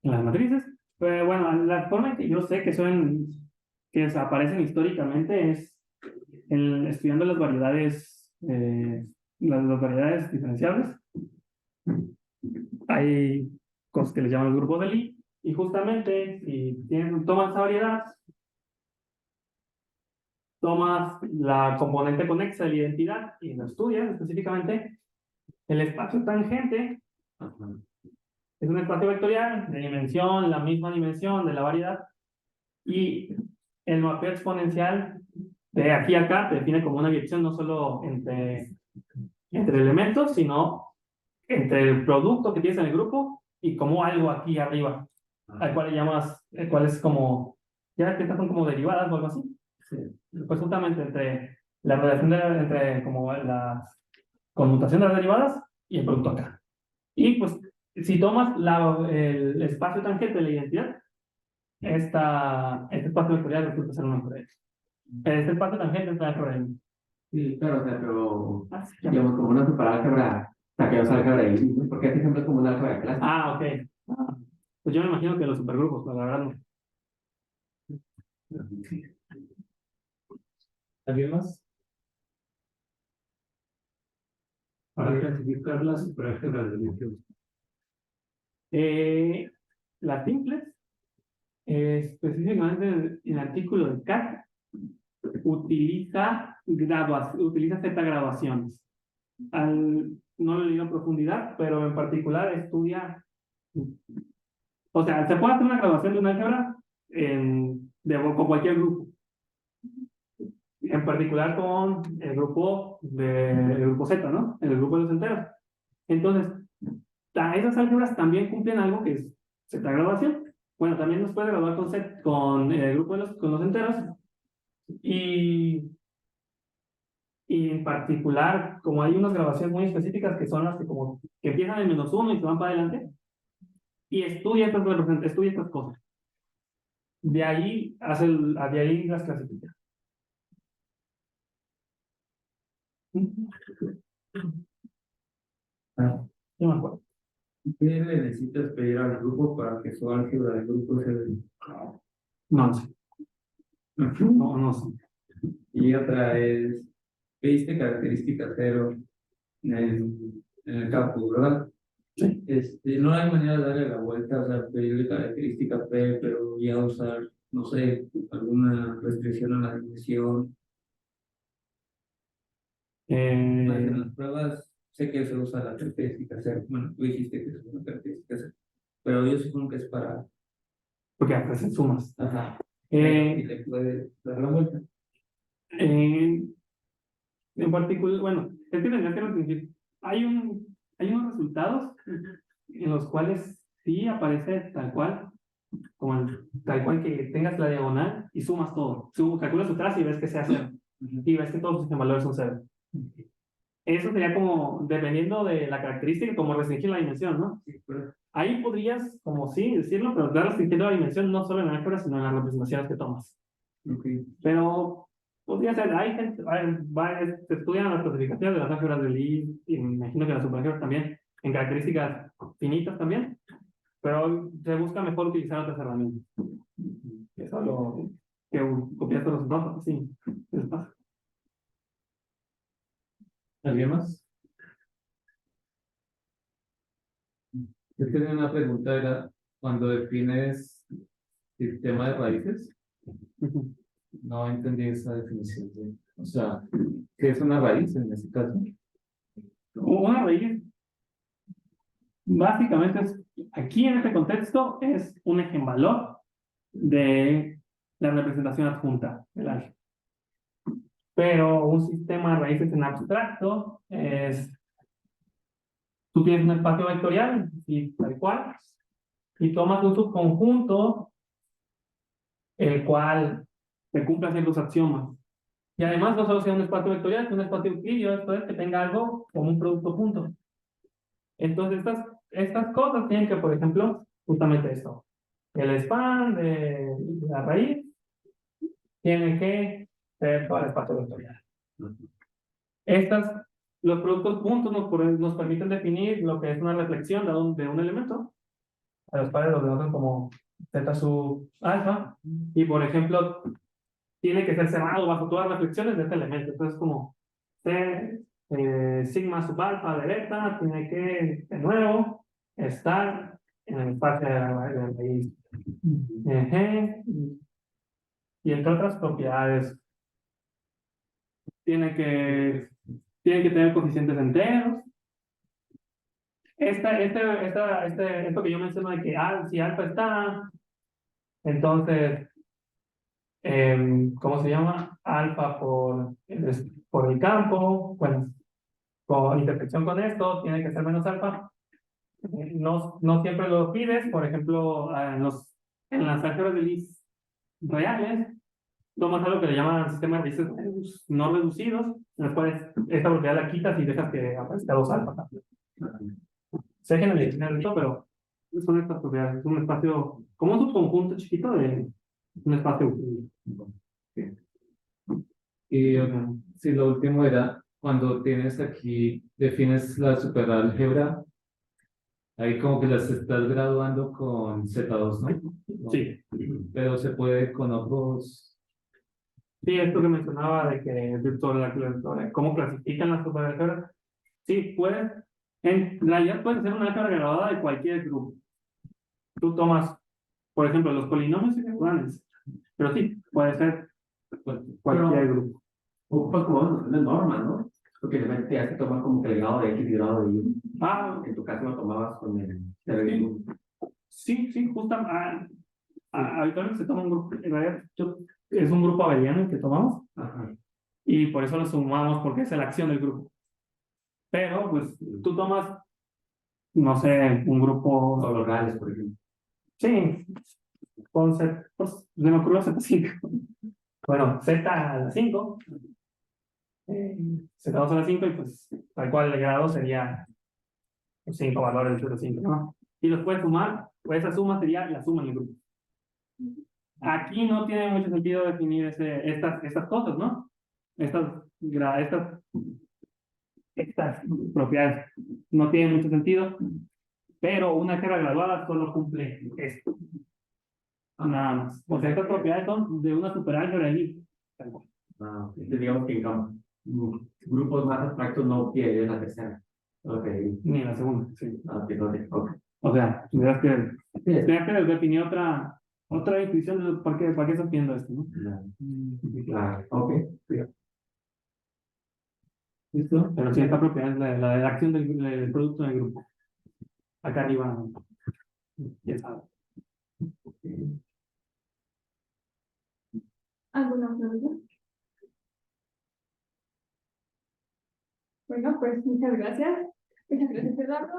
las matrices. Bueno, la forma en que yo sé que son, que desaparecen históricamente es estudiando las variedades diferenciables. Hay cosas que les llaman los grupos de Lie, y justamente si tomas esa variedad, tomas la componente conexa de la identidad y lo estudias específicamente, el espacio tangente es un espacio vectorial de dimensión, la misma dimensión de la variedad, y el mapeo exponencial de aquí a acá te define como una dirección no solo entre elementos, sino entre el producto que tienes en el grupo y como algo aquí arriba, al cual le llamas, el cual es como, ya que estas son como derivadas o algo así. Sí. Pues justamente entre la relación entre como la conmutación de las derivadas y el producto acá. Y pues, si tomas el espacio tangente de la identidad, este espacio vectorial resulta ser un algoritmo. Este espacio tangente es el algoritmo. Sí, claro, o sea, pero Así que- digamos como una superálgebra, o sea, que no es álgebra de Lie, porque este ejemplo es como una álgebra clásica. Ah, ok. Pues yo me imagino que los supergrupos, la verdad no. ¿Alguien más? Para clasificar las superálgebras de Lie. Las simples, específicamente en el artículo de CAT, utiliza Z graduaciones. No lo he leído en profundidad, pero en particular estudia, o sea, se puede hacer una graduación de una álgebra con cualquier grupo, en particular con el grupo Z, ¿no? El grupo de los enteros. Entonces, esas álgebras también cumplen algo que es Z graduación. Bueno, también nos puede graduar con el grupo con los enteros, y en particular, como hay unas grabaciones muy específicas que son las que empiezan en -1 y se van para adelante, y estudia estas cosas. De ahí las clasifica. Yo me acuerdo. ¿Qué le necesitas pedir al grupo para que su álgebra de grupo sea No sé. No sé. Y otra es, pediste característica cero en el campo, ¿verdad? Sí. No hay manera de darle la vuelta, o sea, pedirle característica P, pero ya usar, no sé, alguna restricción a la dimensión. Pues en las pruebas sé que se usa la característica cero. Bueno, tú dijiste que es una característica cero, pero yo supongo que es para. Porque aparecen sumas. Ajá. Y Eh, le puede dar la vuelta. en particular, bueno, es que tendría que restringir. Hay unos resultados en los cuales sí aparece tal cual, tal cual que tengas la diagonal y sumas todo. Calculas tu trazo y ves que sea cero. Y ves que todos sus valores son cero. Eso sería como, dependiendo de la característica, como restringir la dimensión, ¿no? Sí, pero Ahí podrías, como sí, decirlo, pero dar restringiendo la dimensión no solo en álgebra, sino en las representaciones que tomas. Pero podría ser, se estudian las clasificaciones de las álgebras de Lie, y me imagino que las superálgebras también, en características finitas también, pero se busca mejor utilizar otras herramientas. Eso lo que copias todos los datos, sí, eso pasa. ¿alguien más? Yo tenía una pregunta, era cuando defines sistema de raíces, no entendí esa definición. O sea, ¿qué es una raíz en este caso? Una raíz, básicamente, aquí en este contexto, es un ejemvalor de la representación adjunta del álgebra. Pero un sistema de raíces en abstracto es, tú tienes un espacio vectorial, y tal cual, y tomas un subconjunto, el cual te cumple ciertos axiomas. Y además no solo sea un espacio vectorial, es un espacio euclidio, esto es que tenga algo como un producto punto. Entonces estas cosas tienen que, por ejemplo, justamente esto, el span de la raíz tiene que ser todo el espacio vectorial. Los productos juntos nos permiten definir lo que es una reflexión de un elemento. A los padres los denotan como z sub alfa. Y por ejemplo, tiene que ser cerrado bajo todas las reflexiones de este elemento. Entonces, como C, sigma sub alfa de beta, tiene que, de nuevo, estar en el espacio de la raíz. Y entre otras propiedades, tiene que tener coeficientes enteros. Esto que yo menciono de que si alfa está, entonces, ¿cómo se llama? Alfa por el campo, bueno, con intersección con esto, tiene que ser menos alfa. No siempre lo pides, por ejemplo, en las álgebras de Lie reales, tomas algo que le llaman sistemas de raíces no reducidos, en los cuales esta propiedad la quitas y dejas que aparezca 2 alfa. Se generaliza el pero son estas propiedades, es un espacio, como un subconjunto chiquito de un espacio. Y si lo último era, cuando tienes aquí, defines la superálgebra, ahí como que las estás graduando con Z2, ¿no? Sí. Pero se puede con otros. Sí, esto que mencionaba de que sobre cómo clasifican las superálgebras. Sí, puedes, en realidad puede ser una álgebra graduada de cualquier grupo. Tú tomas, por ejemplo, los polinomios irregulares, pero sí, puede ser cualquier grupo. Ocupas como noción de norma, ¿no? Porque de repente ya se toma como que el grado de X y el grado de Y. En tu caso lo tomabas con el Sí, justamente. Habitualmente se toma un grupo, en realidad es un grupo abeliano el que tomamos. Ajá. Y por eso lo sumamos porque es la acción del grupo. Pero pues tú tomas, no sé, un grupo. O los reales, por ejemplo. Sí, con Z, pues se me ocurrió Z5. Bueno, Z a la 5, Z2 a la 5 y pues tal cual el grado sería 5 valores de 5, ¿no? Y los puedes sumar, pues esa suma sería la suma en el grupo. Aquí no tiene mucho sentido definir estas cosas, ¿no? Estas propiedades no tienen mucho sentido, pero una álgebra graduada solo cumple esto. Nada más. O sea, estas propiedades son de una superálgebra ahí. Entonces digamos que en grupos más abstractos no quieres la tercera. Okay. Ni la segunda, sí. Okay. O sea, tendrías que definir otra definición de para qué estás viendo esto, ¿no? Claro. Ok. ¿Listo? Pero sí, esta propiedad es la de la acción del producto del grupo. Acá arriba, ya sabes. ¿Alguna pregunta? Bueno, pues muchas gracias. Muchas gracias, Eduardo.